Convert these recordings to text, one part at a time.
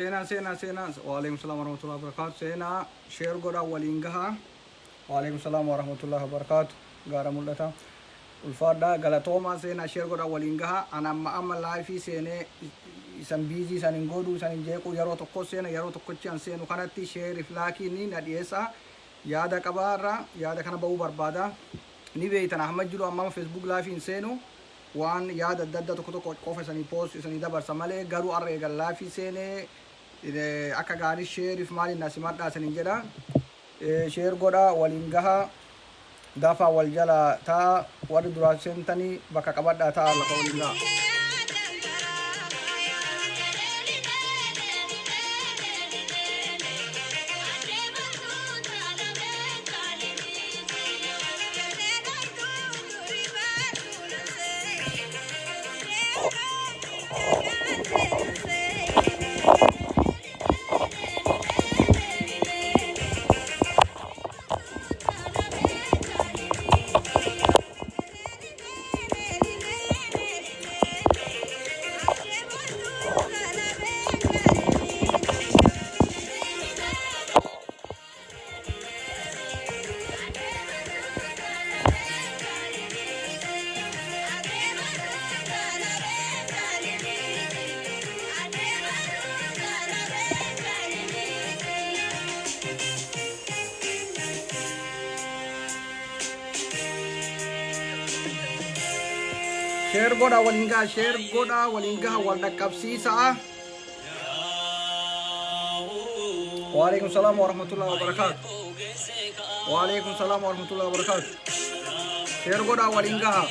سينا وعليكم السلام ورحمة الله وبركاته سينا شير قرا ولينجها وعليكم السلام ورحمة الله وبركاته غارة ملتا الفردا غلطوما سينا شير قرا ولينجها أنا ما أعمل لايفي سينا isan busy isan ingodu isan injeku yaro tokko sena yaro tokko chan senu kanatti share iflaki ni nadiyesa yaada qabara yaada kana bahu barbada ni beetan ahmad jiru amma facebook live in senu waan yaada dadda tokko tokko qofa isani post isani dabar samale garu arrega live sene akka gaari share if mali nasimadda sanin jeda share goda walingaha dafa wal jala ta wadi durasentani baka qabadda ta alla qawlinga share goda walinga walda kapsisa وعليكم السلام ورحمة الله وبركاته وعليكم السلام ورحمة الله وبركاته share goda walinga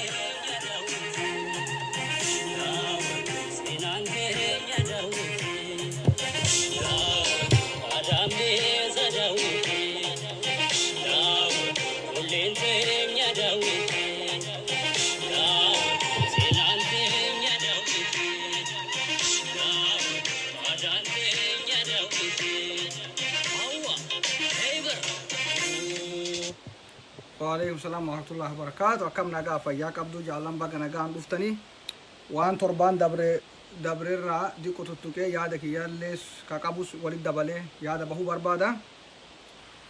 وعليكم السلام ورحمة الله وبركاته كم نجا فياك عبدو جالم بعنا نجا عندفتني وان تربان دبر را دي كتوتوكي يادك يالس كاكابوس ولد دبله ياد بهو بربادا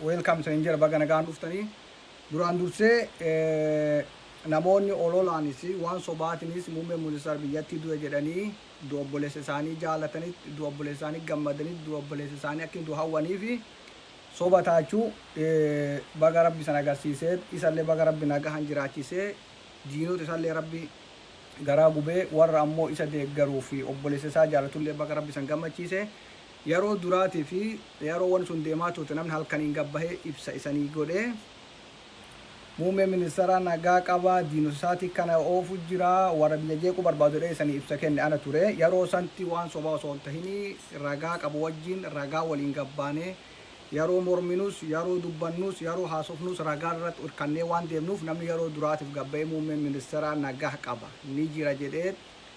ويلكم سنجر بعنا نجا عندفتني duraan dursee namoonni ololaanisi waan sobaatinis muummee ministeera biyyattii du'e jedhanii du'obboleessa isaanii jaalatanii du'obboleessa isaanii gammadanii du'obboleessa isaanii akka du'a hawwanii fi soba taachuu baga rabbi sana agarsiisee isallee baga rabbi nagahan jiraachisee diinota isallee rabbi garaa gubee warra ammoo isa deeggaruu fi obboleessa isaa jaalatullee baga rabbi san gammachiisee yeroo duraatii fi yeroo waan sun deemaa turte namni halkaniin gabbahee ibsa isanii godhee muummee ministeera nagaa qaba diinosaati kana oofu jira warra biyya jeequ barbaadudha isanii ibsa kenne ana ture yeroo santi waan sobaa osoo tahini ragaa qabu wajjin ragaa waliin gabbaane yeroo morminus yeroo dubbannus yeroo haasofnus ragaa irratti kannee waan deemnuuf namni yeroo duraatiif gabba'ee muummee ministeera nagaa qaba ni jira jedhee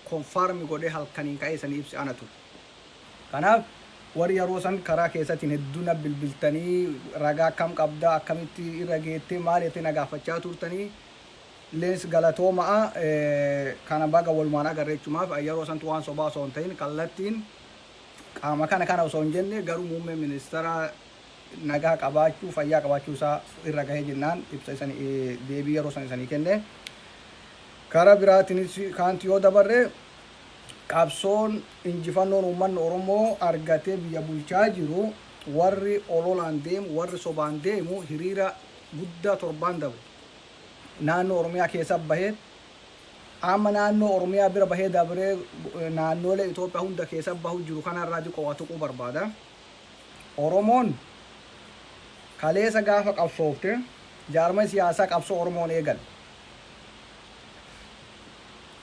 konfarmi godhee halkaniin ka'ee isanii ibsa ana ture kanaaf warri yeroo san karaa keessatti hedduuna bilbiltanii ragaa akkam qabda akkamitti irra geettee maal jettee nagaafachaa turtanii leens galatoomaa kana baga walumaan agarreechumaaf yeroo santu waan sobaa osoo hin ta'in kallattiin qaama kana osoo hin jenne garuu muummee ministeera nagaa qabaachuu fayyaa qabaachuu isaa irra gahee jennaan ibsa isanii deebii yeroo san isanii kenne karaa biraatiinis kaanti yoo dabarre qabsoon injifannoon uummanni Oromoo argatee biyya bulchaa jiru warri ololaan deemu warri sobaan deemu hiriira guddaa torbaan dabre naannoo Oromiyaa keessa bahee amma naannoo Oromiyaa bira bahee dabree naannoolee Itoophiyaa hunda keessa bahu jiru kanarraa diqoo tuquu barbaada Oromoon kaleessa gaafa qabsoofte jaarmaa siyaasaa qabsoo Oromoon eegal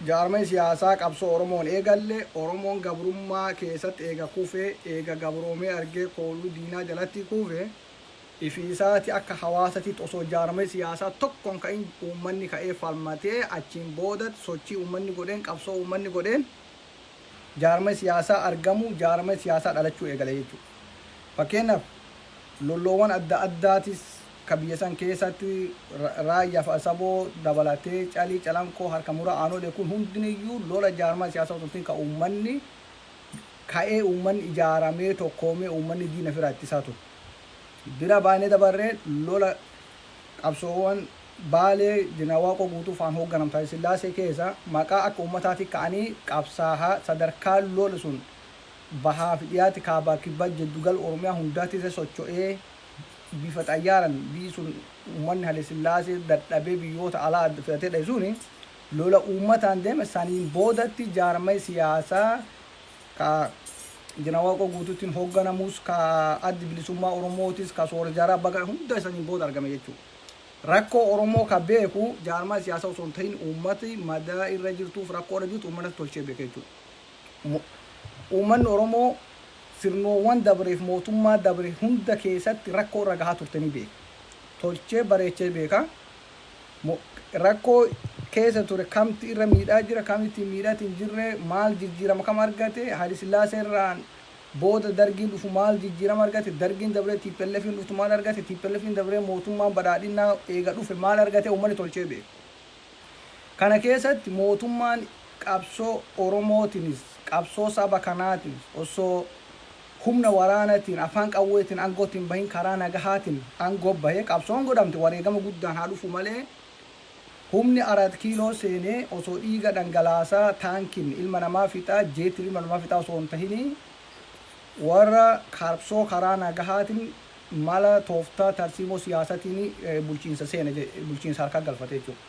jaarmaa siyaasaa qabsoo Oromoon eegalle Oromoon gabrummaa keessatti eega kufee eega gabroomee argee kooluu diinaa jalatti kufee ifiisaati akka hawaasatti osoo jaarmaa siyaasaa tokkoon ka'in uummanni ka'ee falmatee achiin booda sochii uummanni godheen qabsoo uummanni godheen jaarmaa siyaasaa argamu jaarmaa siyaasaa dhalachuu eegale jechuudha. Fakkeenyaaf lolloowwan adda addaatis kabiyya san keessatti raayyaa fi asaboo dabalatee calii calankoo harka muraa aanoolee kun hundiniyyuu lola jaarmaa siyaasaa osoo hin ta'in ka uummanni ka'ee uummanni ijaaramee tokkoomee uummanni diina firaa ittisaa ture. Bira baanee dabarree lola qabsoowwan baalee Jinawaaqoo guutuu faan hoogganamtaa Sillaasee keessa maqaa akka uummataatti ka'anii qabsaahaa sadarkaa lola sun bahaa fi dhiyaatti kaabaa kibba jiddugal Oromiyaa hundaatti socho'ee bifa xayyaaran biisuun uummanni Haile Sillaasee dadhabee biyyoota alaa filatee dheessuuni lola uummataan deeme saniin boodatti jaarmee siyaasaa ka Jinawaaqoo guutuutiin hoogganamus ka addi bilisummaa Oromootis ka soora jaaraa baga hunda saniin booda argame jechuudha. Rakkoo Oromoo ka beeku jaarmaa siyaasaa osoo hin ta'in uummati madaa irra jirtuuf rakkoo irra jirtu uummata tolchee beeka jechuudha. Uummanni Oromoo sirnoowwan dabreef mootummaa dabre hunda keessatti rakkoo irra gahaa turtanii beeka. Tolchee bareechee beeka. Rakkoo keessa ture kamti irra miidhaa jira kamti miidhaati hin jirre maal jijjiirama kam argate Haile Sillaasee irraan booda dargiin dhufu maal jijjiirama argate dargiin dabree TPLFin dhuftu maal argate TPLFin dabree mootummaan badhaadhinaa eega dhufe maal argate uummanni tolchee beeka. Kana keessatti mootummaan qabsoo Oromootiinis qabsoo saba kanaatiinis osoo humna waraanaatiin afaan qawweetiin aangootiin bahin karaa nagahaatiin aangoo bahee qabsoon godhamte wareegama guddaan haa dhufu malee humni 4 kiiloo seenee osoo dhiiga dhangalaasaa taankiin ilma namaa fixaa jeetiin ilma namaa fixaa osoo hin tahin warra qabsoo karaa nagahaatiin mala tooftaa tarsiimoo siyaasatiin bulchiinsa seene bulchiinsa harkaa galfate jechuudha.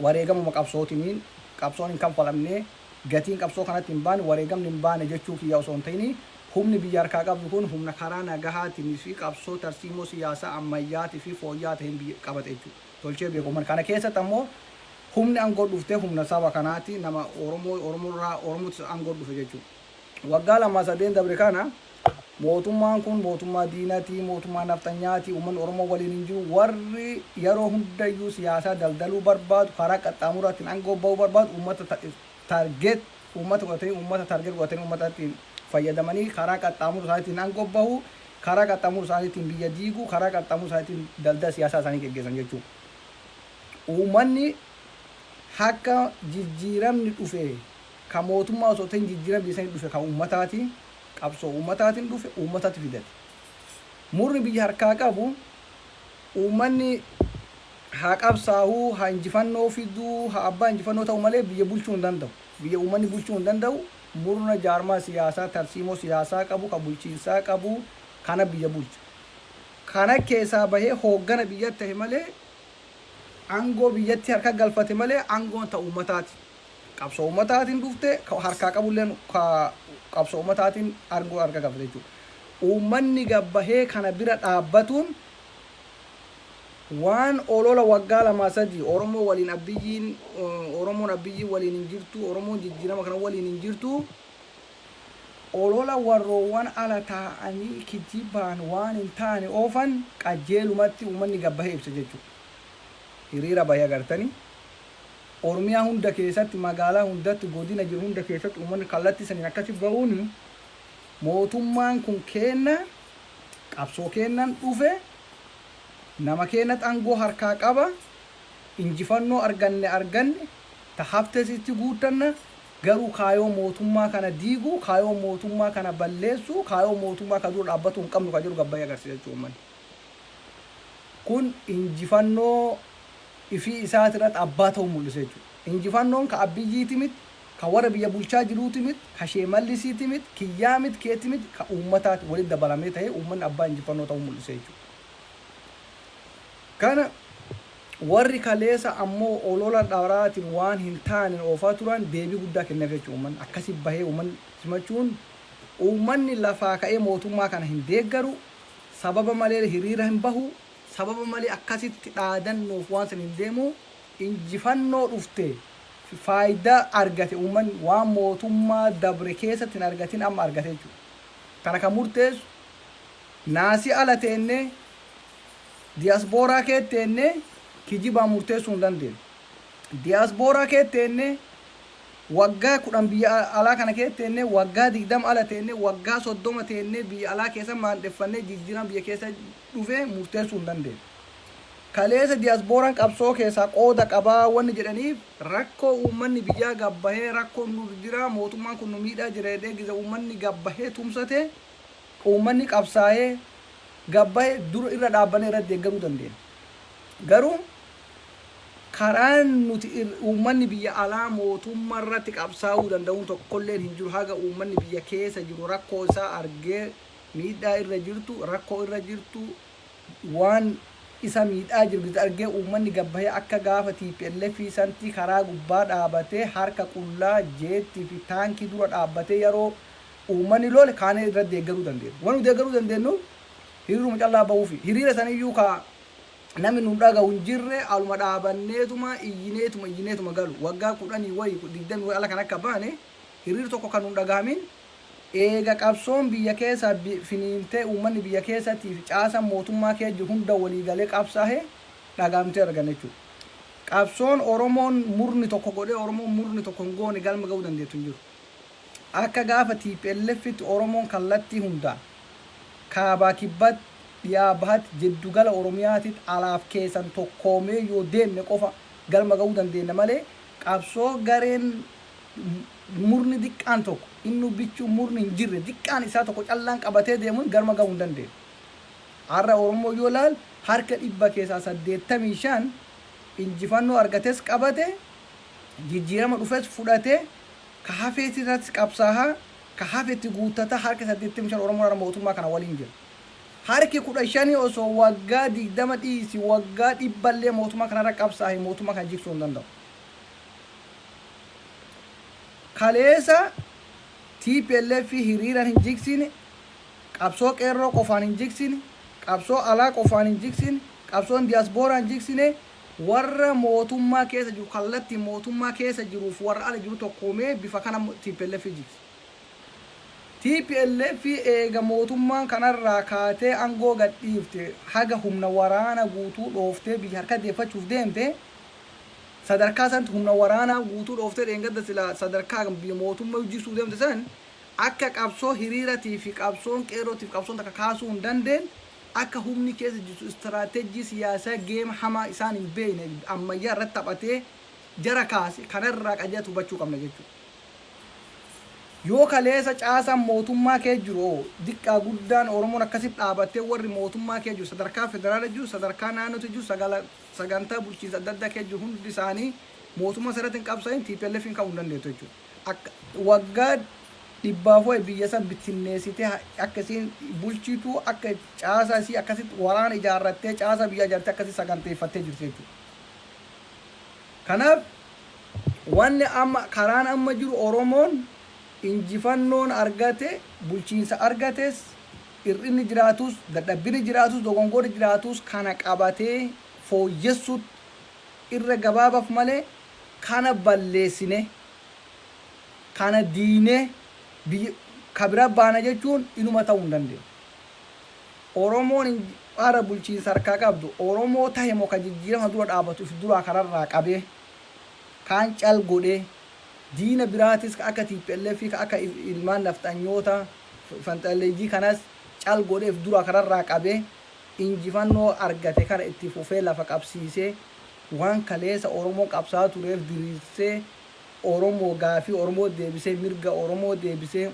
Wareegamuma qabsootiin qabsoon hin kanfalamne gatiin qabsoo kanatti hin baane wareegamni hin baane jechuu kiyya osoo hin tahin humni biyya harkaa qabdu kun humna karaa nagahaatiin fi qabsoo tarsiimoo siyaasaa ammayyaatii fi fooyya'aa ta'een biyya qabate jechuudha. Tolchee beekuman kana keessatti ammoo humni aangoo dhuftee humna saba kanaati nama Oromootti aangoo dhufe jechuudha. Waggaa 2-3 dabre kana mootummaan kun mootummaa diinatii mootummaa naftanyaati uummanni Oromoo waliin hin jiru warri yeroo hundayyuu siyaasaa daldaluu barbaadu karaa qaxxaamuraatiin aangoo bahuu barbaadu uummata target godhatanii uummatatti fayyadamanii karaa qaxxaamuru isaaniitiin aangoo bahuu karaa qaxxaamuru isaaniitiin biyya diiguu karaa qaxxaamuru isaaniitiin daldala siyaasaa isaanii geggeessan jechuudha. Uummanni akka jijjiiramni dhufe ka mootummaa osoo ta'in jijjiiramni biyya isaanii dhufe ka uummataati qabsoo uummataatiin dhufe uummatatti fidate. Murni biyya harkaa qabu uummanni haa qabsaa'uu haa injifannoo fiduu haa abbaa injifannoo ta'u malee biyya bulchuu hin danda'u. Biyya uummanni bulchuu hin danda'u murna jaarmaa siyaasaa tarsiimoo siyaasaa qabu ka bulchiinsaa qabu kana biyya bulcha. Kana keessaa bahee hooggana biyyatti ta'e malee aangoo biyyatti harka galfate malee aangoon ta'u uummataati. Qabsoo uummataatiin dhufte harkaa qabulleen qabsoo uummataatiin aangoo harka galfate jechuudha. Uummanni gabbahee kana bira dhaabbatuun waan olola waggaa 2-3 Oromoo waliin Oromoon abiyyiin waliin hin jirtu Oromoon jijjiirama kana waliin hin jirtu olola warroowwan ala taa'anii kijibaan waan hin taane oofan qajeelumatti uummanni gabbahee ibsa jechuudha. Hiriira bahee agartanii Oromiyaa hunda keessatti magaalaa hundatti godina jiru hunda keessatti uummanni kallattii saniin akkasi ba'uun mootummaan kun kenna qabsoo kennan dhufe nama kennat aangoo harkaa qaba injifannoo arganne ta haftesitti guutanna garuu kaayoo mootummaa kana diiguu kaayoo mootummaa kana balleessuu kaayoo mootummaa ka dura dhaabbatu hin qabnu ka jiru gabbahee agarsiisa jechuudha uummanni. Kun injifannoo ifi isaatirratti abbaa ta'uu mul'isa jechuudha. Injifannoon ka abiyyiiti miti ka warra biyya bulchaa jiruuti miti ka sheemallisiiti miti kiyyaa miti keetti miti ka uummataati walitti dabalamee ta'ee uummanni abbaa injifannoo ta'uu mul'isa jechuudha. Kana warri kaleessa ammoo olola dhaaraatiin waan hin taane oofaa turan deebii guddaa kenneef jechuudha uummanni akkasii bahee uummanni simachuun uummanni lafaa ka'ee mootummaa kana hin deeggaru sababa malee hiriira hin bahu sababa malee akkasitti dhaadannoof waan san hin deemu injifannoo dhufte faayidaa argate uummanni waan mootummaa dabre keessatti hin argatin amma argate jechuudha. Kana kan murteessu naasii ala teennee diyaasbooraa keettenne kijibaan murteessuu hin dandeenyu. Diyaasbooraa keettenne waggaa 10 biyya alaa kana keettenne waggaa 20 ala teenne waggaa 30 teenne biyya alaa keessa maandeffannee jijjiirama biyya keessa dhufe murteessuu hin dandeenyu. kaleessa diyaaspooraan qabsoo keessaa qooda qabaa wanni jedhaniif rakkoo uummanni biyyaa gabbahee rakkoon nu jira mootummaan kun nu miidhaa jira jedhee giza uummanni gabbahee tumsate uummanni qabsaa'ee gabbahee dura irra dhaabbanee irratti deeggaruu dandeenya. Garuu karaan nuti uummanni biyya alaa mootummaa irratti qabsaa'uu danda'uun tokkolleen hin jiru haga uummanni biyya keessa jiru rakkoo isaa argee miidhaa irra jirtu rakkoo irra jirtu waan isa miidhaa jiru argee uummanni gabbahee akka gaafa TPLF santi karaa gubbaa dhaabatee harka qullaa jeetti fi taankii dura dhaabbatee yeroo uummanni lole kaanee irratti deeggaruu dandeenya. Waan deeggaruu dandeenyu hiriiruma callaa bahuufi hiriira saniyyuu ka namni nu dhaga'u hin jirre aluma dhaabanneetuma iyyineetuma galu waggaa 10 wayi 20 ala kan akka baane hiriir tokko kan nu dhagaamin eega qabsoon biyya keessa finiintee uummanni biyya keessatiif caasa mootummaa keessa hunda walii galee qabsaa'ee dhagaamtee argan jechuudha. Qabsoon Oromoon murni tokko godhee Oromoon murni tokko hin goone galma ga'uu dandeettu hin jiru. Akka gaafa TPLFitti Oromoon kallattii hundaa kaabaa kibbatti dhiyaa bahatti jiddugala Oromiyaatitti alaaf keessan tokkoomee yoo deemne qofa galma ga'uu dandeenya malee qabsoo gareen murni diqqaan tokko inni bichuu murni hin jirre diqqaan isaa tokko callaan qabatee deemuun galma ga'uu hin dandeenye. Har'a Oromoo yoo laal harka 100 keessaa 85 injifannoo argates qabate jijjiirama dhufes fudhate ka hafeetti irratti qabsaahaa ka hafeetti guuttata harka 85 Oromoo irra mootummaa kana waliin jira. Harki 15 osoo waggaa 20 dhiisi waggaa 100 mootummaa kanarra qabsaa'ee mootummaa kana jigsuu hin danda'u. Kaleessa TPLF hiriiraan hin jigsine qabsoo qeerroo qofaan hin jigsine qabsoo alaa qofaan hin jigsine qabsoon diyaaspooraan hin jigsine warra mootummaa keessa jiru kallattii mootummaa keessa jiruuf warra ala jiru tokkoomee bifa kana TPLF jigse. TPLF eega mootummaan kanarraa kaatee aangoo gadhiifte haga humna waraana guutuu dhooftee biyya harka deeffachuuf deemte sadarkaa santi humna waraanaa guutuu dhooftee dheengadda sila sadarkaa biyya mootummaa hojjisuu deemte san akka qabsoo hiriiratii fi qabsoon qeerrootiif qabsoon takka kaasuu hin dandeenye akka humni keessa jiru istiraateejii siyaasaa geema hamaa isaan hin beekne ammayyaa irratti taphatee jara kaase kanarraa qajeelatu hubachuu qabna jechuudha. Yoo kaleessa caasaan mootummaa keessa jiru diqqaa guddaan Oromoon akkasitti dhaabattee warri mootummaa keessa jiru sadarkaa federaalaa jiru sadarkaa naannootti jiru sagantaa bulchiinsa adda addaa keessa jiru hundi isaanii mootummaa sarratti hin qabsaa'in TPLF hin ka'uu hin dandeettu jechuudha. Waggaa 100 biyya san bittinneessitee akkasiin bulchituu akka caasaa isii akkasitti waraana ijaarrattee caasaa biyya ijaarrattee akkasitti saganteeffattee jirti jechuudha. Kanaaf wanni amma karaan amma jiru Oromoon injifannoon argate bulchiinsa argates irrinni jiraatus dadhabbini jiraatus dogongorri jiraatus kana qabatee fooyyessuut irra gabaabaaf malee kana balleessine kana diine kabira baana jechuun inuma ta'uu hin dandeenye. Oromoon ara bulchiinsa harkaa qabdu Oromoo tahe moo ka jijjiirama dura dhaabatuuf dura kararraa qabee kaan cal godhee diina biraatis akka TPLF akka ilmaan naftanyoota fanxaleejii kanas cal godheef dura kararraa qabee injifannoo argate kana itti fufee lafa qabsiisee waan kaleessa Oromoo qabsaa tureef diriirsee Oromoo gaafii Oromoo deebisee mirga Oromoo deebisee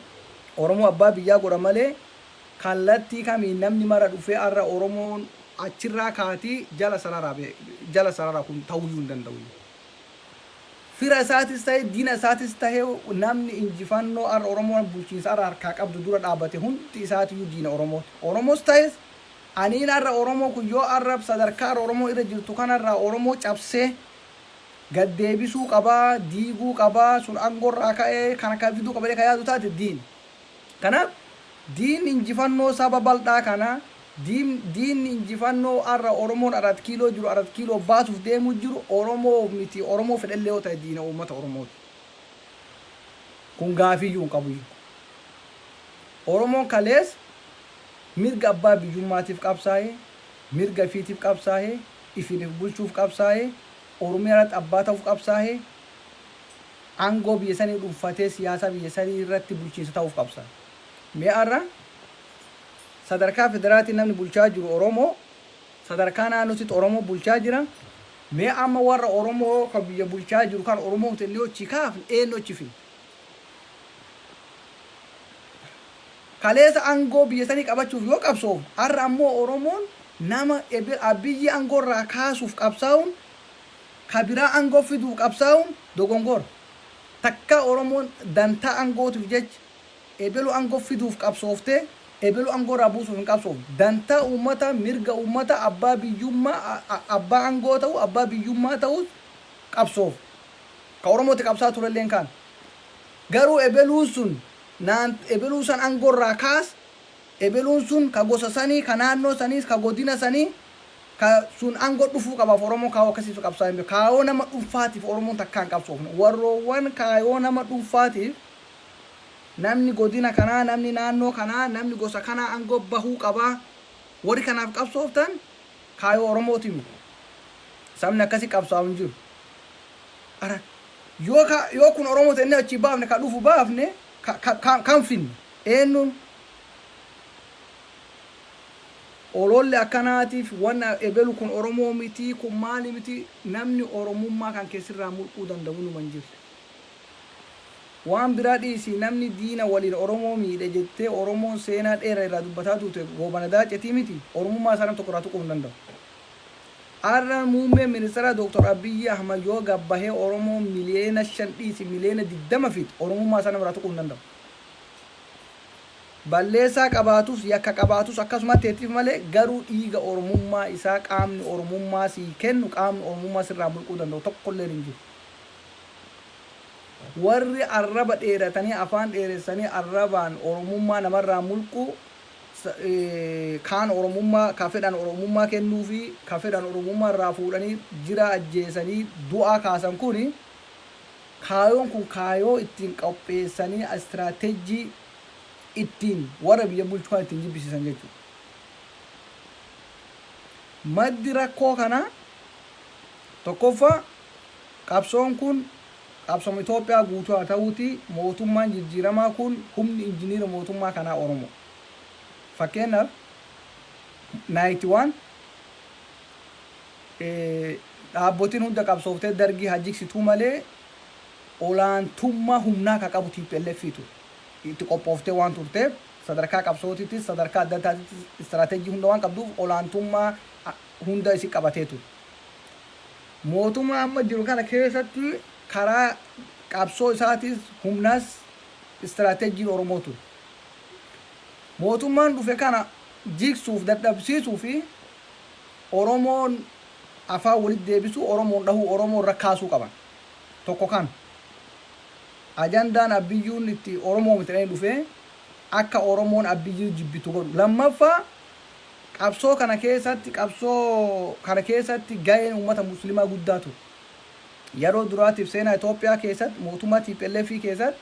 Oromoo abbaa biyyaa godha malee kallattii kamiin namni mara dhufee arra Oromoon achirraa kaatii jala sararaa kun ta'uu hin danda'u. Fira isaatis ta'e diina isaatis ta'e namni injifannoo arra Oromoon bulchiinsa arra harkaa qabdu dura dhaabate hundi isaatiyyuu diina Oromooti. Oromoos ta'es aniin arra Oromoo kun yoo arrab sadarkaa arra Oromoo irra jirtu kanarraa Oromoo cabsee gad deebisuu qabaa diiguu qabaa sun aangorraa ka'ee kana kan fiduu qabalee kan yaadu taate diin. Kanaaf diin injifannoo saba bal'aa kana diin injifannoo arra Oromoon 4 kiiloo jiru 4 kiiloo baasuuf deemu jiru Oromoo miti Oromoo fedhallee yoo ta'e diina uummata Oromooti. Kun gaafiyyuu hin qabu. Oromoon kalees mirga abbaa biyyummaatiif qabsaa'ee mirga fiitiif qabsaa'ee ifiniif bulchuuf qabsaa'ee Oromiyaatti abbaa ta'uuf qabsaa'ee aangoo biyya sanii dhuunfatee siyaasa biyya sanii irratti bulchiinsa ta'uuf qabsaa'e. Mee arra sadarkaa federaalaatiin namni bulchaa jiru Oromoo sadarkaa naannootti Oromoo bulchaa jira. Mee amma warra Oromoo kan biyya bulchaa jiru kan Oromoo ta'e hochi kaaf eenyu hochi fi kaleessa aangoo biyya sanii qabachuuf yoo qabsoof har'a ammoo Oromoon nama abiyyi aangoo irraa kaasuuf qabsaa'uun kabiraa aangoo fiduuf qabsaa'uun dogongora. Takka Oromoon dantaa aangootiif jecha ebelu aangoo fiduuf qabsooftee ebelu aangoo irraa buusuuf hin qabsoof. Dantaa uummata mirga uummata abbaa biyyummaa abbaa aangoo ta'u abbaa biyyummaa ta'u qabsoof. Ka Oromooti qabsaa turelleen kaan. Garuu ebeluun sun ebeluun san aangoo irraa kaas ebeluun sun ka gosa sanii ka naannoo saniis ka godina sanii ka sun aangoo dhufuu qabaaf Oromoo kaayoo akkasiif qabsaa hin beeku. Kaayoo nama dhuunfaatiif Oromoon takkaan qabsoofne. Warroowwan kaayoo nama dhuunfaatiif namni godina kanaa namni naannoo kanaa namni gosa kanaa aangoo bahuu qabaa warri kanaaf qabsooftan kaayoo Oromootiin sabni akkasii qabsaa'u hin jiru. Ara yoo kun Oromoo ta'e achi baafne ka dhufu baafne kan finne eenyu ololle akkanaatiif wanna ebelu kun Oromoo miti kun maali miti namni Oromummaa kan keessirraa mulquu danda'u numa hin jiru. Waan biraa dhiisi namni diina waliin Oromoo miidhe jettee Oromoon seenaa dheeraa irraa dubbataa turte goobana daacetii miti Oromummaa isaa nam tokko irraa tuquu hin danda'u. Har'a muummee ministeera Dr. Abiyyi Ahmad yoo gabbahee Oromoo miliyoona 5 dhiisi miliyoona 20 fit Oromummaa isaa namarraa tuquu hin danda'u. Balleessaa qabaatus yakka qabaatus akkasuma teetiif malee garuu dhiiga Oromummaa isaa qaamni Oromummaa sii kennu qaamni Oromummaa sirraa mulquu danda'u tokkollee hin jiru. Warri arraba dheeratanii afaan dheeressanii arrabaan Oromummaa namarraa mulquu kaan Oromummaa ka fedhan Oromummaa kennuu fi ka fedhan Oromummaa irraa fuudhanii jira ajjeesanii du'aa kaasan kuni kaayoon kun kaayoo ittiin qopheessanii istiraatejii ittiin warra biyya bulchaa ittiin jibbisiisan jechuudha. Maddi rakkoo kana tokkoffaa qabsoon kun qabsoon Itoophiyaa guutuu haa ta'uuti mootummaan jijjiiramaa kun humni injiniira mootummaa kanaa Oromoo. Fakkeenyaaf 91 dhaabbotiin hunda qabsooftee dargii hajjiksituu malee olaantummaa humnaa ka qabu TPLFitu itti qophooftee waan turteef sadarkaa qabsootiitis sadarkaa adda addaatiitis istiraatejii hunda waan qabduuf olaantummaa hunda isi qabatee ture. Mootummaa amma jiru kana keessatti karaa qabsoo isaatis humnas istiraatejii Oromoo ture. Mootummaan dhufe kana jigsuuf dadhabsiisuu fi Oromoon afaan walitti deebisuu Oromoon dhahuu Oromoon rakkaasuu qaban. Tokko kan ajandaan Abiyyuun itti Oromoo mitiranii dhufe akka Oromoon Abiyyuu jibbitu godhu. Lammaffaa qabsoo kana keessatti gaheen uummata muslimaa guddaa ture. Yeroo duraatiif seenaa Itoophiyaa keessatti mootummaa TPLF keessatti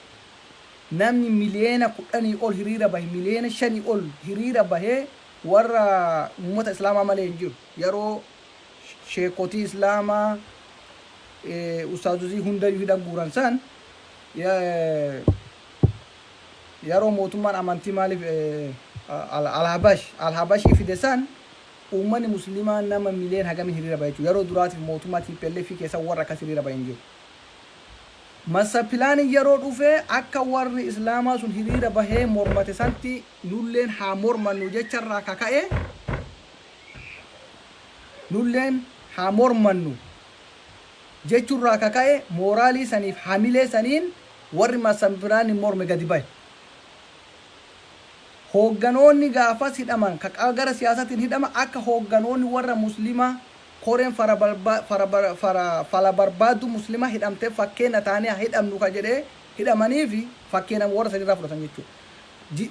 namni miliyoona 10 ol hiriira bahe miliyoona 5 ol hiriira bahee warra uummata islaamaa malee hin jiru. Yeroo sheekotii islaamaa ustaazozii hundayyuu hidhan guuran san yeroo mootummaan amantii maaliif alhabashii fide san uummanni muslimaa nama miliyoona hagamii hiriira bahe jechuudha. Yeroo duraatiif mootummaa TPLF keessa warra akkas hiriira bahe hin jiru. Masa pilaanii yeroo dhufe akka warri islaamaa sun hiriira bahee mormate santi nulleen haa mormannu jecharraa kaka'e nulleen haa mormannu jechurraa kaka'e mooraalii saniif hamilee saniin warri masa pilaanii morme gadi bahe. Hoogganoonni gaafas hidhaman ka gara siyaasatiin hidhama akka hoogganoonni warra muslimaa koreen fala barbaadu muslima hidhamte fakkeenya taanii hidhamnu ka jedhee hidhamanii fi fakkeenya warra sanirraa fudhatan jechuudha.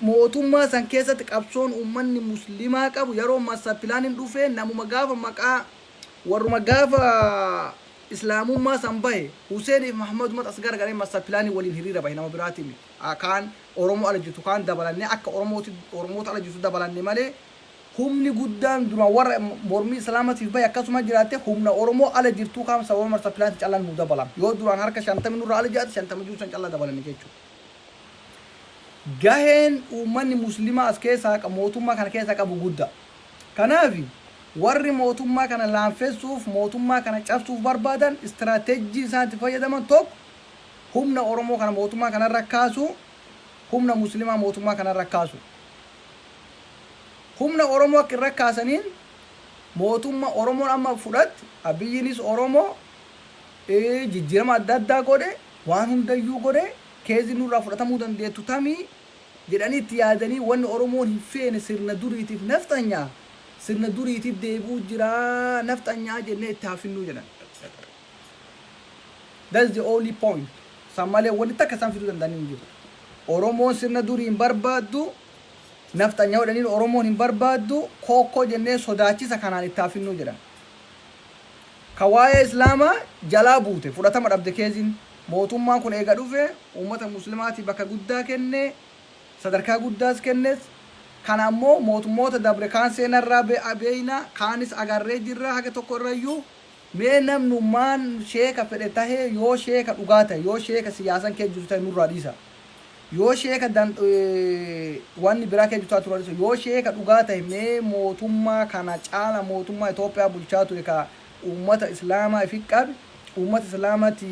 Mootummaa san keessatti qabsoon uummanni muslimaa qabu yeroo masa pilaaniin dhufe namuma gaafa maqaa warruma gaafa islaamummaa san bahe Hussein fi Muhammad Umat as gargaree masa pilaanii waliin hiriira bahe nama biraatiin kaan Oromoo ala jirtu kaan dabalannee akka Oromoota ala jirtu dabalannee malee humni guddaan dura warra mormii islaamatiif bahe akkasuma jiraate humna Oromoo ala jirtu kaan sababa masa pilaanii callaan nu dabalan yoo duraan harka 50 nurra ala jiraate 50 san callaa dabalan jechuudha. Gaheen uummanni muslimaa as keessaa mootummaa kana keessaa qabu guddaa. Kanaaf warri mootummaa kana laanfessuuf mootummaa kana cabsuuf barbaadan istiraatejii isaatti fayyadaman tokko humna oromoo kana mootummaa kana rakkaasu humna muslimaa mootummaa kana rakkaasu humna oromoo akka rakkaasaniin mootummaa oromoon amma fudhat abiyyiinis oromoo jijjiirama adda addaa godhe waan hundayyuu godhe keezi nurraa fudhatamuu dandeettu tamii jedhanii itti yaadanii wanni oromoon hin feene sirna duriitiif naftanyaa sirna duriitiif deebuu jira naftanyaa jennee itti hafinnuu jedhan. That's the only point. Sammalee wanni takka isaan fiduu danda'anii hin jiru. Oromoon sirna durii hin barbaaddu naftanyaa jedhanii oromoon hin barbaaddu kookoo jennee sodaachisa kanaan itti hafinnuu jedhan. Kawaayee islaamaa jalaa buute fudhatama dhabde keeziin mootummaan kun eega dhufe uummata muslimaatiif bakka guddaa kenne sadarkaa guddaas kennes kana ammoo mootummoota dabre kaan seenarraa beeyna kaanis agarree jirra haga tokko irrayyuu mee namnummaan sheeka fedhe tahee yoo sheeka dhugaa ta'e yoo sheeka siyaasan kee jiru ta'e nurraa dhiisa yoo sheeka wanni biraa kee jiru ta'e dhiisa yoo sheeka dhugaa ta'e mee mootummaa kana caala mootummaa Itoophiyaa bulchaa ture ka ummata islaamaa ifi qabe ummata islaamaati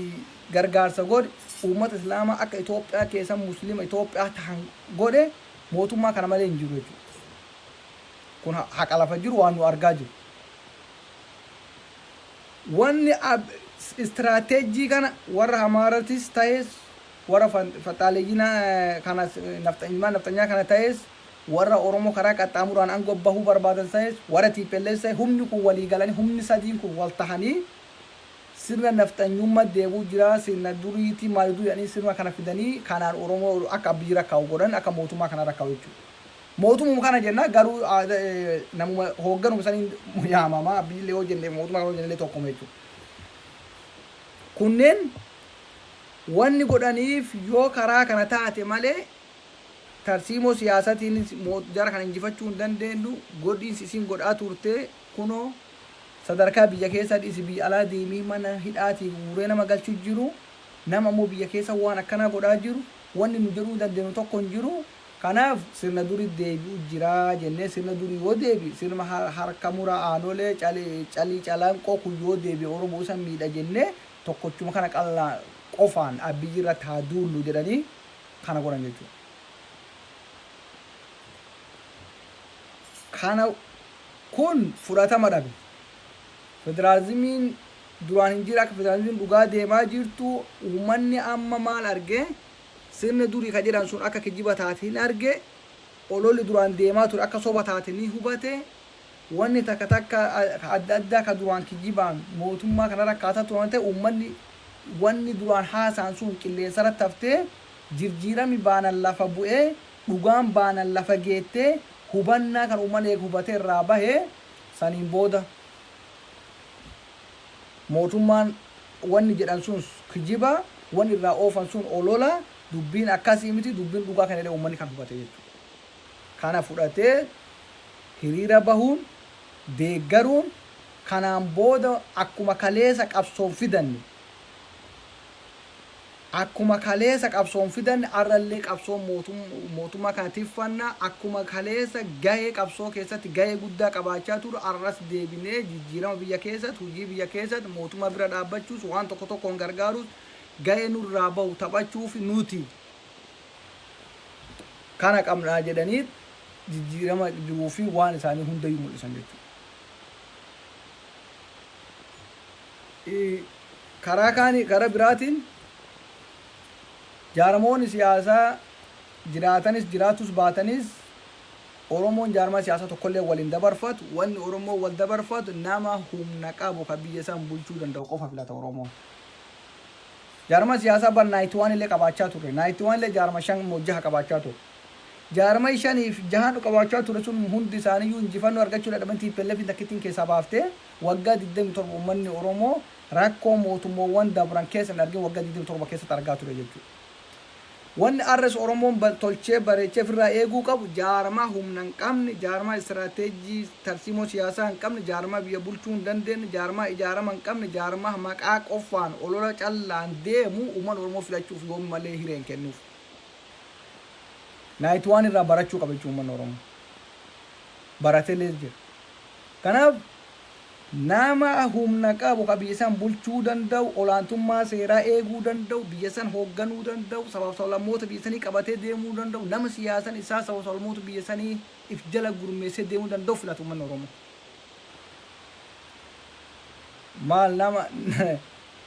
gargaarsa godhe ummata islaamaa akka Itoophiyaa keessa muslima Itoophiyaa ta'an godhe mootummaa kana malee hin jiru jechuudha. Kun haqa lafa jiru waan nu argaa jiru. Wanni istiraatejii kana warra Amaaratis ta'es warra faxaaleeyyina kana naftanyaa kana ta'es warra Oromoo karaa qaxxaamuraan aangoo bahuu barbaadan ta'es warra TPLF ta'es humni kun walii galanii humni sadiin kun wal tahanii sirna naftanyummaa deebuu jira sirna duriitii maal jedhanii sirna kana fidanii kanaan Oromoo akka abiyyi rakkaa'u godhan akka mootummaa kana rakkaa'u jechuudha. Mootummaa kana jenna garuu namuma hoogganu saniin yaamama abiyyi yoo jenne mootummaa kana jenne tokko jechuudha. Kunneen wanni godhaniif yoo karaa kana taate malee tarsiimoo siyaasatiin jara kana injifachuu hin dandeenyu godhiinsi isin godhaa turte kunoo sadarkaa biyya keessa dhisi biyya alaa deemii mana hidhaatii guuree nama galchuu jiru nama ammoo biyya keessa waan akkanaa godhaa jiru wanni nu jedhuu dandeenyu tokko hin jiru kanaaf sirna durii deebi'u jira jennee sirna durii yoo deebi sirna harka muraa aanolee calii calanqoo kun yoo deebi Oromoo san miidha jennee tokkochuma kana qallaa qofaan abiyyi irratti haa duullu jedhanii kana godhan jechuudha. Kana kun fudhatama dhabe. Federaalizimiin duraan hin jira akka federaalizimiin dhugaa deemaa jirtu uummanni amma maal arge sirna durii ka jedhan sun akka kijiba taatiin arge ololli duraan deemaa ture akka soba taatiin hubate wanni takka takka adda addaa ka duraan kijibaan mootummaa kana rakkaataa turan ta'e uummanni wanni duraan haasaan sun qilleensa irratti haftee jirjiirami baanan lafa bu'ee dhugaan baanan lafa geettee hubannaa kan uummanni hubatee irraa bahee saniin booda mootummaan wanni jedhan sun kijiba wanni irraa oofan sun olola dubbiin akkasii miti dubbiin dhugaa kan jedhe uummanni kan hubate jechuudha. Kana fudhatee hiriira bahuun deeggaruun kanaan booda akkuma kaleessa qabsoon fidanne akkuma kaleessa qabsoon fidanne arrallee qabsoon mootummaa kana tiffanna akkuma kaleessa gahee qabsoo keessatti gahee guddaa qabaachaa ture arras deebinee jijjiirama biyya keessatti hojii biyya keessatti mootummaa bira dhaabbachuus waan tokko tokkoon gargaaruus gahee nurraa bahu taphachuuf nuti kana qabnaa jedhanii jijjiirama jiruu fi waan isaanii hundayyuu mul'isan jechuudha. Karaa biraatiin jaarmoonni siyaasaa jiraatanis jiraatus baatanis Oromoon jaarmaa siyaasaa tokkollee waliin dabarfatu wanni Oromoo wal dabarfatu nama humna qabu ka biyya isaan bulchuu danda'u qofa filata Oromoon. Jaarmaa siyaasaa bar 91 illee qabaachaa ture 91 illee jaarmaa 5 qabaachaa ture. Jaarmaa 5 fi 6 qabaachaa ture sun hundi isaaniiyyuu injifannoo argachuu dadhaban TPLF takkittiin keessaa baaftee waggaa 27 uummanni Oromoo rakkoo mootummoowwan dabran keessa hin argin waggaa 27 keessatti argaa ture jechuudha. Wanni arras Oromoon tolchee bareechee ofirraa eeguu qabu jaarmaa humna hin qabne jaarmaa istiraatejii tarsiimoo siyaasaa hin qabne jaarmaa biyya bulchuu hin dandeenye jaarmaa ijaarama hin qabne jaarmaa maqaa qofaan olola callaan deemu uummanni Oromoo filachuuf yoom malee hireen kennuuf. 91 irraa barachuu qaba jechuun uummanni Oromoo baratee jira. kanaaf nama humna qabu ka biyya san bulchuu danda'u olaantummaa seeraa eeguu danda'u biyya san hoogganuu danda'u sabab sablammoota biyya sanii qabatee deemuu danda'u nama siyaasan isaa sabab sablammoota biyya sanii if jala gurmeessee deemuu danda'u filatu uummanni Oromoo. Maal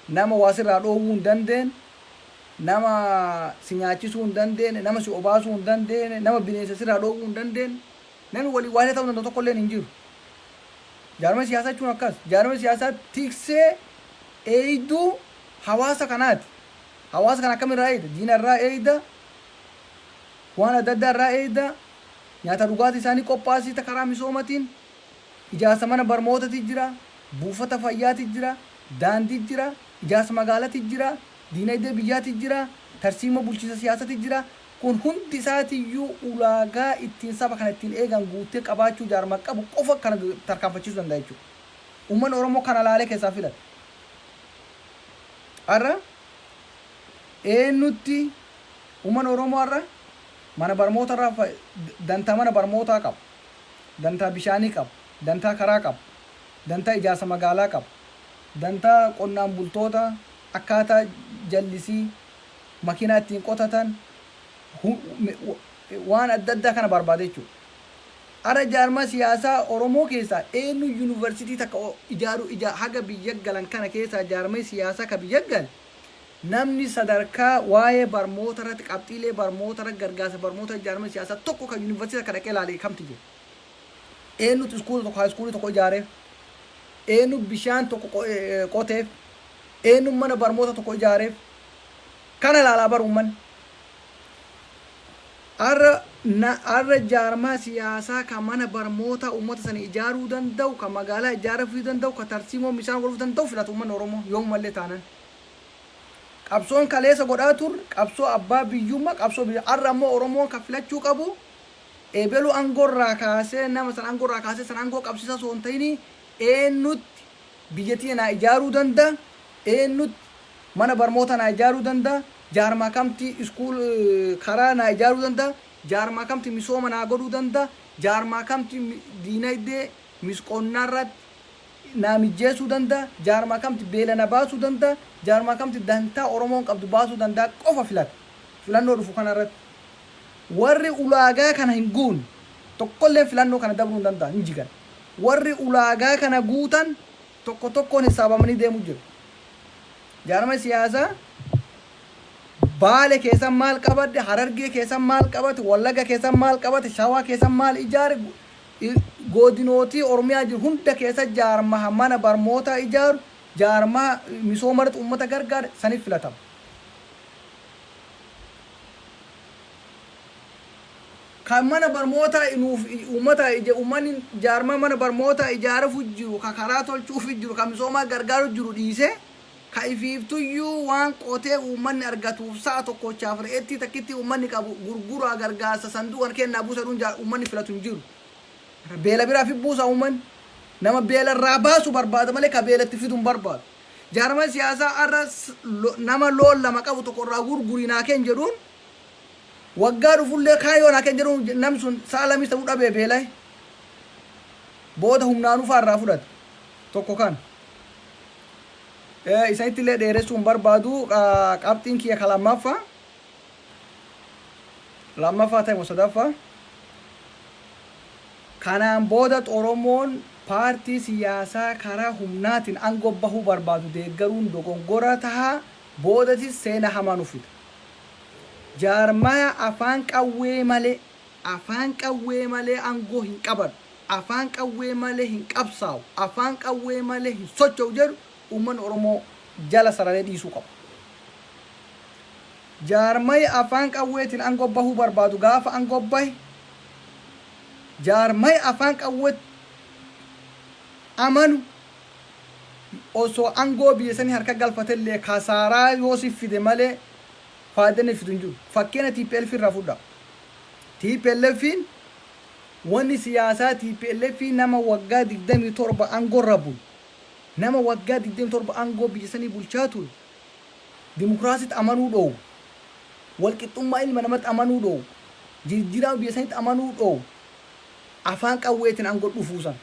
nama waasirraa dhoowwuu hin dandeenye, nama si nyaachisuu hin dandeenye, nama si obaasuu hin dandeenye, nama bineensa sirraa dhoowwuu hin dandeenye, namni walii waalee ta'uu danda'u tokkollee hin jiru. Jaarmaa siyaasaa jechuun akkas. Jaarmaa siyaasaa tiksee eeyduu hawaasa kanaati. Hawaasa kana akkamirraa eeyda? Diina irraa eeyda, waan adda addaa irraa eeyda, nyaata dhugaatii isaanii qophaasita karaa misoomatiin, ijaarsa mana barnootati jira, buufata fayyaati jira, daandii jira, ijaarsa magaalaati jira, diinagdee biyyaati jira, tarsiima bulchiinsa siyaasati jira. Kun hundi isaatiiyyuu ulaagaa ittiin saba kana ittiin eegan guutee qabaachuu jaarmaa qabu qofa kana tarkaanfachiisuu danda'a jechuudha. Uummanni Oromoo kana laalee keessaa filata. Har'a eenyutti uummanni Oromoo har'a mana barnoota irraa dantaa mana barnootaa qaba, dantaa bishaanii qaba, dantaa karaa qaba, dantaa ijaarsa magaalaa qaba, dantaa qonnaan bultoota akkaataa jallisii makiinaa ittiin qotatan waan adda addaa kana barbaade jechuudha. Ara jaarmaa siyaasaa Oromoo keessaa eenyu yuunivarsiitii takka ijaaruu haga biyya galan kana keessaa jaarmaa siyaasaa ka biyya gal namni sadarkaa waa'ee barnoota irratti qabxiilee barnoota irratti gargaarsa barnoota jaarmaa siyaasaa tokko kan yuunivarsiitii akka dhaqee ilaalee kamti jira. Eenyutu iskuulii tokko haayiskuulii tokko ijaareef, eenyu bishaan tokko qoteef, eenyu mana barnoota tokko ijaareef kana ilaalaa baru uummanni. Arra jaarmaa siyaasaa ka mana barnoota uummata sana ijaaruu danda'u, ka magaalaa ijaaruu danda'u, ka tarsiimoo bishaan godhuu danda'u filatu uummanni Oromoo yoomallee taanan. Qabsoon kaleessa godhaa turre qabsoo abbaa biyyummaa qabsoo biyya. Arra ammoo Oromoon ka filachuu qabu eebelu angorraa kaasee nama san angorraa kaasee san angoo qabsiisaa osoo hin ta'in eenyutti biyyattii naa ijaaruu danda'a, eenyutti mana barnoota naa ijaaruu danda'a, jaarmaa kamti iskuul karaa naa ijaaruu danda'a, jaarmaa kamti misooma naa godhuu danda'a, jaarmaa kamti diinagdee misqonnaa irratti naa mijjeessuu danda'a, jaarmaa kamti beela na baasuu danda'a, jaarmaa kamti dantaa Oromoon qabdu baasuu danda'a qofa filata. Filannoo dhufu kanarratti warri ulaagaa kana hin guunne tokkollee filannoo kana dabruu hin danda'an hin jigan. Warri ulaagaa kana guutan tokko tokkoon hisaabamanii deemuu jiru. Jaarmaa siyaasaa Baale keessan maal qabate, Harargee keessan maal qabate, Wallaga keessan maal qabate, Shawaa keessan maal ijaare, godinootii Oromiyaa jiru hunda keessa jaarmaa mana barnoota ijaaru, jaarmaa misooma irratti uummata gargaara saniif filatama. Kan mana barnoota uummata uummanni jaarmaa mana barnoota ijaaruuf jiru, ka karaa tolchuuf jiru, ka misooma gargaaruuf jiru dhiisee ka ifiiftuyyuu waan qotee uummanni argatuuf sa'a tokkochaaf re'eetti takkitti uummanni qabu gurguraa gargaarsa sanduuqan kennaa buusa dhuun uummanni filatu hin jiru. Beela biraa fi buusa uummanni nama beela irraa baasu barbaada malee ka beelatti fidu hin barbaadu. Jaarmaa siyaasaa arra nama loon lama qabu tokko irraa gurgurinaa kenn jedhuun waggaa dhufullee kaayoo naa kenn jedhuun namni sun sa'a lamis ta'uu dhabee beelaa booda humnaanuu fa'arraa fudhate tokko kan. Isanitti illee dheeressuun barbaadu qabxiin kiyya ka lammaffaa ta'e sadaffaa. Kanaan booda Oromoon paartii siyaasaa karaa humnaatiin aangoo bahuu barbaadu deeggaruun dogongora tahaa boodatis seena hamaa nu fida. Jaarmaa afaan qawwee malee aangoo hin qabatu, afaan qawwee malee hin qabsaa'u, afaan qawwee malee hin socho'u jedhu uummanni Oromoo jala sararee dhiisuu qaba. Jaarmaya afaan qawweetiin aangoo bahuu barbaadu gaafa aangoo bahe jaarmaya afaan qawweet amanu osoo aangoo biyya sanii harka galfatellee kasaaraa yoo si fide malee faayidaan fidu hin jiru. Fakkeenya TPLF irraa fudhaa. TPLFin wanni siyaasaa TPLF nama waggaa 27 aangoo irra bulu. Nama waggaa 27 aangoo biyya sanii bulchaa ture. Dimokiraasiitti amanuu dhoowwu. Walqixxummaa ilma namatti amanuu dhoowwu. Jijjiirama biyya saniitti amanuu dhoowwu. Afaan qawweetiin aangoo dhufuusan.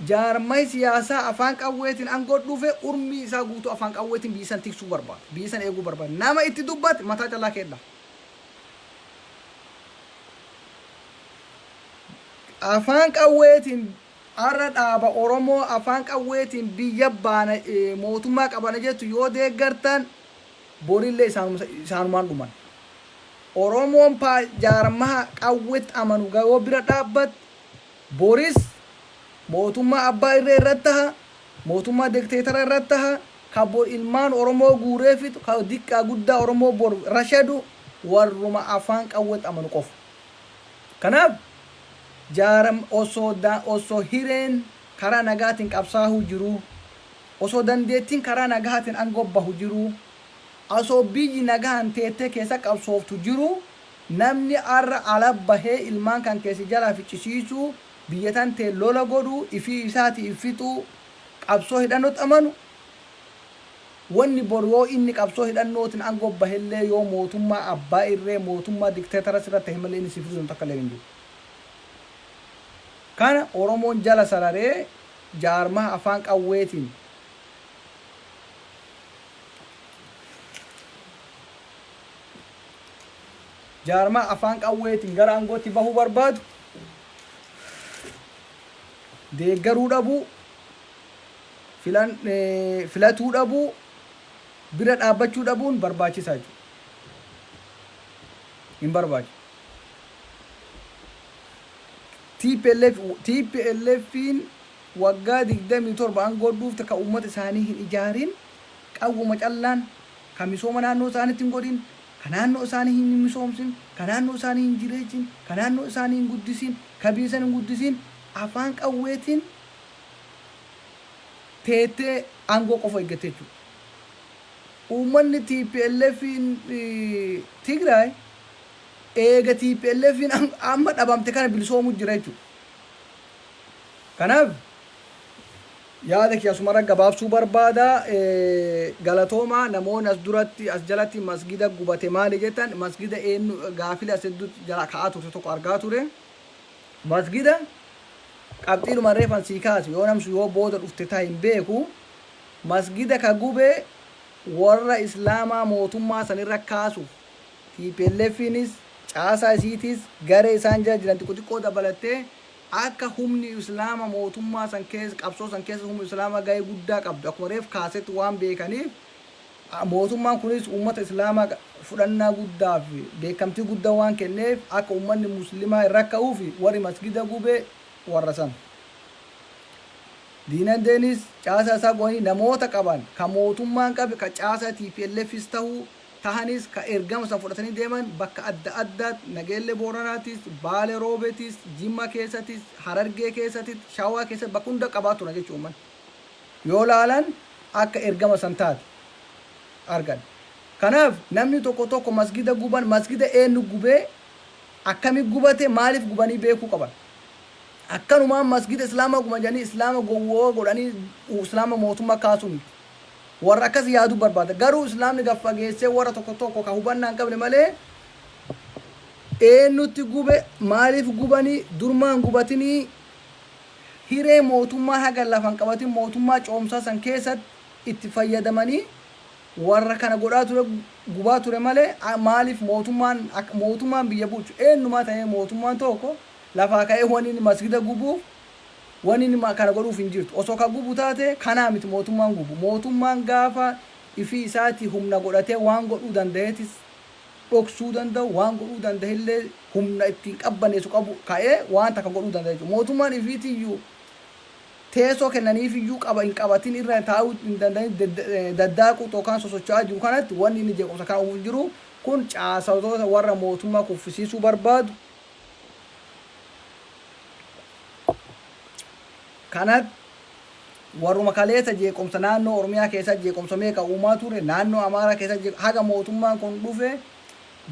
jaarmay siyaasaa afaan qawweetiin aangoo dhufe urmii isaa guutuu afaan qawweetiin biisan tiksuu barbaada biisan eeguu barbaada nama itti dubbate mataa callaa keedha afaan qawweetiin arra dhaaba oromoo afaan qawweetiin biyya baana mootummaa qabana jettu yoo deeggartan borillee isaanumaan dhuman oromoon jaarmaa qawweet amanu gayoo bira dhaabbat boris mootummaa abbaa irree irratti taha mootummaa dikteetara irratti taha ka bor ilmaan oromoo guuree fixu ka diqqaa guddaa oromoo bor rashadu warruma afaan qawweet amanu qofa kanaaf jaaram osoo hireen karaa nagaatiin qabsaahuu jiruu osoo dandeettiin karaa nagaatiin angobbahu jiruu osoo biyyi nagaan teettee keessa qabsooftu jiruu namni arra ala bahee ilmaan kan keessi jalaa ficcisiisuu biyyatan tee lola godhuu ifii isaati ifixuu qabsoo hidhannootti amanu wanni bor yoo inni qabsoo hidhannootiin angobbahellee yoo mootummaa abbaa irree mootummaa dikteetara sirratti himalee inni sifiduu takka illee hin jiru kana oromoon jala sararee jaarmaa afaan qawweetiin jaarmaa afaan qawweetiin gara aangootti bahuu barbaadu deeggaruu dhabuu filatuu dhabuu bira dhaabbachuu dhabuun barbaachisaa jechuudha hin barbaachisu TPLFin waggaa 27 aangoo dhuufte ka uummata isaanii hin ijaarin qawwuma callaan ka misooma naannoo isaaniitti hin godhin ka naannoo isaanii hin misoomsin ka naannoo isaanii hin jireechin ka naannoo isaanii hin guddisin ka biyya hin guddisin afaan qawweetiin teettee aangoo qofa eeggate jechuudha. Uummanni TPLFin Tigraay eega TPLFin amma dhabamte kana bilisoomuu jira jechuudha. Kanaaf yaada kiyya asumara gabaabsuu barbaada galatooma namoonni as duratti as jalatti masgida gubate maali jettan masgida eenyu gaafila as hedduutti jala ka'aa turte tokko argaa ture masgida qabxiidhuma reefan sii kaasu yoo namsu yoo booda dhufte taa hin beeku masgida ka gube warra islaamaa mootummaa sanirra kaasuuf TPLFinis caasaa isiitis garee isaan jala jiran xiqqoo dabalattee akka humni islaama mootummaa san keessa qabsoo san keessa humni islaama gahee guddaa qabdu akkuma reef kaasetti waan beekaniif mootummaan kunis uummata islaamaa fudhannaa guddaa fi beekamtii guddaa waan kenneef akka uummanni muslimaa irra ka'uuf warri masgida gubee warra san diinagdeenis caasaa isaa goonii namoota qaban ka mootummaan qabe ka caasaa TPLFis ta'uu tahanis ka ergama san fudhatanii deeman bakka adda addaatti nageelle booranaatis baale roobetis jimma keessatis harargee keessatis shawaa keessatti bakka hunda qabaatu na jechuun man yoo laalan akka ergama san taate argan kanaaf namni tokko masgida guban masgida eenyu gubee akkami gubate maaliif gubanii beekuu qaban akkanumaan masgida islaama guban jedhanii islaama gowwoo godhanii islaama mootummaa kaasuun warra akkas yaadu barbaada garuu islaamni gaffageessee warra tokko ka hubannaa hin qabne malee eenyutti gube maaliif gubanii durmaan gubatinii hiree mootummaa haga lafan qabatin mootummaa coomsaa san keessatti itti fayyadamanii warra kana godhaa ture gubaa ture malee maaliif mootummaan biyya bulchu eenyumaa ta'ee mootummaan tokko lafaa ka'ee waniin masgida gubuuf waniin kana godhuuf hin jirtu osoo ka gubu taate kanaa miti mootummaan gubu mootummaan gaafa ifi isaati humna godhatee waan godhuu danda'eetis dhoksuu danda'u waan godhuu danda'ellee humna ittiin qabbaneessu qabu ka'ee waan takka godhuu danda'a jechuudha mootummaan ifiitiyyuu teessoo kennaniifiyyuu hin qabatin irra taa'uu hin danda'in daddaaquu yookaan sosocho'aa jiru kanatti wanni inni jeequmsa kana uumuuf jiru kun caasatoota warra mootummaa kuffisiisuu barbaadu kanat warruma kaleessa jeequmsa naannoo oromiyaa keessa jeequmsa meeqa uumaa ture naannoo amaaraa keessa haga mootummaan kun dhufe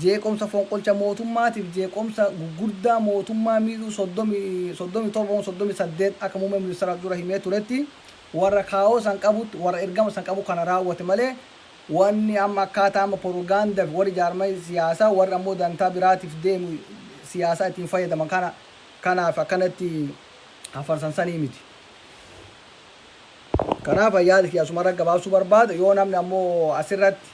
jeequmsa fonqolcha mootummaatiif jeequmsa gurguddaa mootummaa miidhuu 37 akka muummee ministeera dura himee turetti warra kaa'oo san qabutti warra ergama san qabu kana raawwate malee wanni amma akkaataa amma propagaandaaf warri jaarmay siyaasaa warri ammoo dantaa biraatiif deemu siyaasaa ittiin fayyadaman kanaaf akkanatti afarsan sanii miti kanaaf yaada kiyya asuma irra gabaabsuu barbaada. Yoo namni ammoo asirratti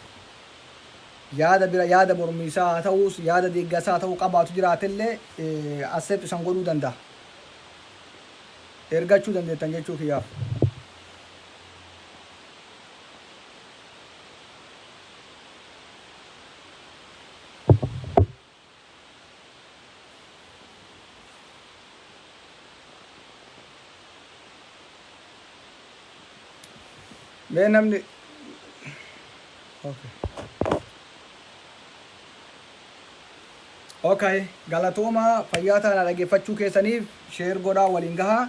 yaada bira yaada mormiisaa haa ta'us yaada deeggasaa haa ta'uu qabaatu jiraatellee accept isan godhuu danda'a. Ergachuu dandeettan jechuu kiyyaaf. Mee namni okay galatooma fayyaa ta'an dhageeffachuu keessaniif sheer godhaa waliin gahaa.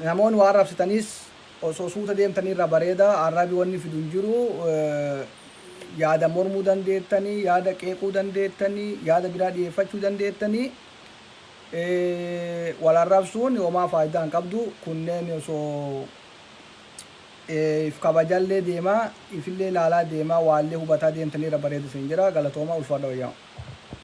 Namoonni waan raabsitanis osoo suuta deemtanii irra bareeda. Arrabi wanni fidu hin jiru. Yaada mormuu dandeettanii, yaada qeequu dandeettanii, yaada biraa dhiyeeffachuu dandeettanii. Wal arrabsuun homaa faayidaa hin qabdu. Kunneen osoo if kabajallee deemaa, ifillee ilaalaa deemaa, waallee hubataa deemtanii irra bareeda isin jira. Galatooma ulfaadha wayyaa.